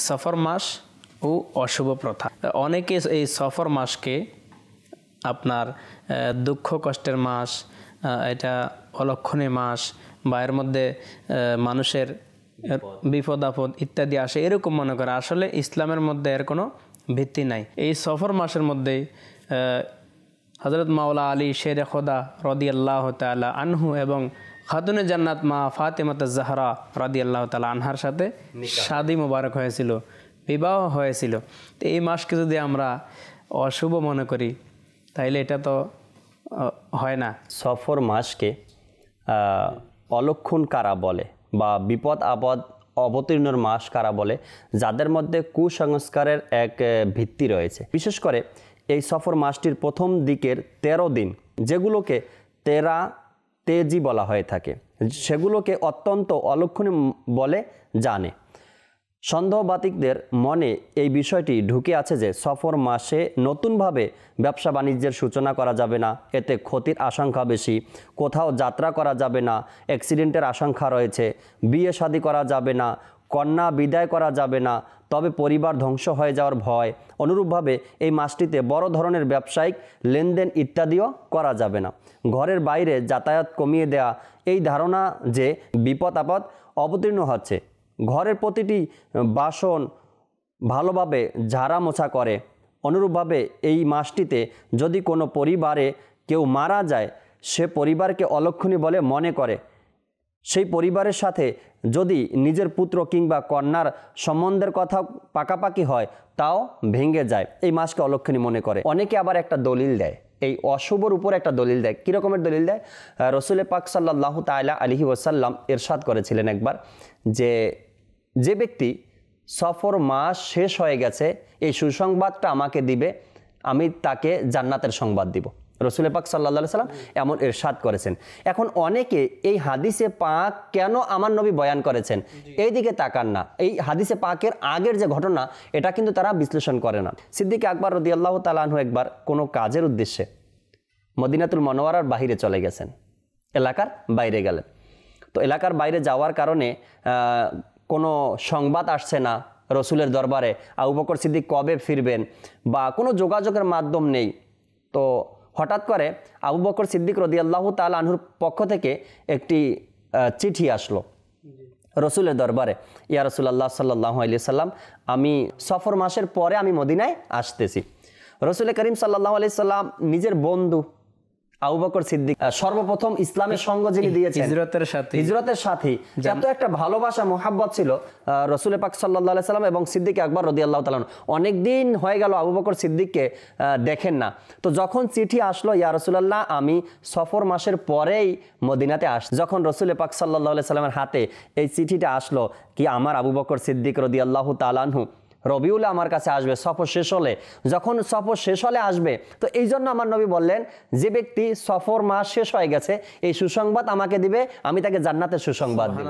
সফর মাস ও অশুভ প্রথা। অনেকে এই সফর মাসকে আপনার দুঃখ কষ্টের মাস, এটা অলক্ষণীয় মাস, বা এর মধ্যে মানুষের বিপদ আপদ ইত্যাদি আসে এরকম মনে করে। আসলে ইসলামের মধ্যে এর কোনো ভিত্তি নাই। এই সফর মাসের মধ্যেই হযরত মাওলা আলী শেরে খোদা রাদিয়াল্লাহু তাআলা আনহু এবং খাতুনে জান্নাত মা ফাতেমাতুজ জাহরা রাদিয়াল্লাহু তাআলা আনহার সাথে শাদী মোবারক হয়েছিল, বিবাহ হয়েছিল। তো এই মাসকে যদি আমরা অশুভ মনে করি তাইলে এটা তো হয় না। সফর মাসকে অলক্ষণ কারা বলে বা বিপদ আপদ অবতীর্ণর মাস কারা বলে? যাদের মধ্যে কুসংস্কারের এক ভিত্তি রয়েছে। বিশেষ করে এই সফর মাসটির প্রথম দিকের 13 দিন, যেগুলোকে তেজি বলা হয়ে থাকে, সেগুলোকে অত্যন্ত অলক্ষণীয় বলে জানে। সন্দেহবাতিকদের মনে এই বিষয়টি ঢুকে আছে যে সফর মাসে নতুনভাবে ব্যবসা বাণিজ্যের সূচনা করা যাবে না, এতে ক্ষতির আশঙ্কা বেশি, কোথাও যাত্রা করা যাবে না, অ্যাক্সিডেন্টের আশঙ্কা রয়েছে, বিয়ে শাদী করা যাবে না, কন্যা বিদায় করা যাবে না, তবে পরিবার ধ্বংস হয়ে যাওয়ার ভয়। অনুরূপভাবে এই মাসটিতে বড় ধরনের ব্যবসায়িক লেনদেন ইত্যাদিও করা যাবে না। ঘরের বাইরে যাতায়াত কমিয়ে দেয়া, এই ধারণা যে বিপদ আপদ অবতীর্ণ হচ্ছে। ঘরের প্রতিটি বাসন ভালোভাবে ঝাড়া মোছা করে। অনুরূপভাবে এই মাসটিতে যদি কোনো পরিবারে কেউ মারা যায়, সে পরিবারকে অলক্ষণীয় বলে মনে করে। সেই পরিবারের সাথে যদি নিজের পুত্র কিংবা কন্যার সম্বন্ধের কথা পাকাপাকি হয়, তাও ভেঙে যায়। এই মাসকে অলক্ষণীয় মনে করে। অনেকে আবার একটা দলিল দেয়, এই অশুভর উপর একটা দলিল দেয়। কীরকমের দলিল দেয়? রসুল পাক সাল্লাল্লাহু তাআলা আলাইহি ওয়াসাল্লাম ইরশাদ করেছিলেন একবার যে ব্যক্তি সফর মাস শেষ হয়ে গেছে, এই সুসংবাদটা আমাকে দিবে, আমি তাকে জান্নাতের সংবাদ দিব। রসুল পাক সাল্লাল্লাহু আলাইহি সাল্লাম এমন ইরশাদ করেছেন। এখন অনেকে এই হাদিসে পাক কেন আমার নবী বয়ান করেছেন এই দিকে তাকান না। এই হাদিসে পাকের আগের যে ঘটনা, এটা কিন্তু তারা বিশ্লেষণ করে না। সিদ্দিক আকবর রাদিয়াল্লাহু তাআলা আনহু একবার কোনো কাজের উদ্দেশ্যে মদিনাতুল মুনাওয়ারার বাইরে চলে গেছেন, এলাকার বাইরে গেলেন। তো এলাকার বাইরে যাওয়ার কারণে কোনো সংবাদ আসছে না রসুলের দরবারে, আবু বকর সিদ্দিক কবে ফিরবেন বা কোনো যোগাযোগের মাধ্যম নেই। তো হঠাৎ করে আবু বকর সিদ্দিক রাদিয়াল্লাহু তাআলা আনহুর পক্ষ থেকে একটি চিঠি আসলো রসুলের দরবারে। ইয়া রাসূলুল্লাহ সাল্লাল্লাহু আলাইহি সাল্লাম, আমি সফর মাসের পরে আমি মদিনায় আসতেছি। রসুল করিম সাল্লাল্লাহু আলাইহি সাল্লাম নিজের বন্ধু আবু বকর সিদ্দিক সর্বপ্রথম ইসলামের সঙ্গ যিনি দিয়েছেন, হিজরতের সাথী, এত একটা ভালোবাসা মোহাব্বত ছিল রসুল পাক সাল্লাল্লাহু আলাইহি সাল্লাম এবং সিদ্দিক আকবর রাদিয়াল্লাহু তাআলা। অনেক দিন হয়ে গেল আবু বকর সিদ্দিককে দেখেন না। তো যখন চিঠি আসলো, ইয়া রাসূলুল্লাহ আমি সফর মাসের পরেই মদিনাতে যখন রসুল পাক সাল্লাল্লাহু আলাইহি সাল্লামের হাতে এই চিঠিটা আসলো, কি আমার আবু বকর সিদ্দিক রাদিয়াল্লাহু তাআলা আনহু রবিউল আমার কাছে আসবে সফর শেষ হলে, যখন সফর শেষ হলে আসবে। তো এই জন্য আমার নবী বললেন, যে ব্যক্তি সফর মাস শেষ হয়ে গেছে এই সুসংবাদ আমাকে দিবে, আমি তাকে জান্নাতের সুসংবাদ দিব।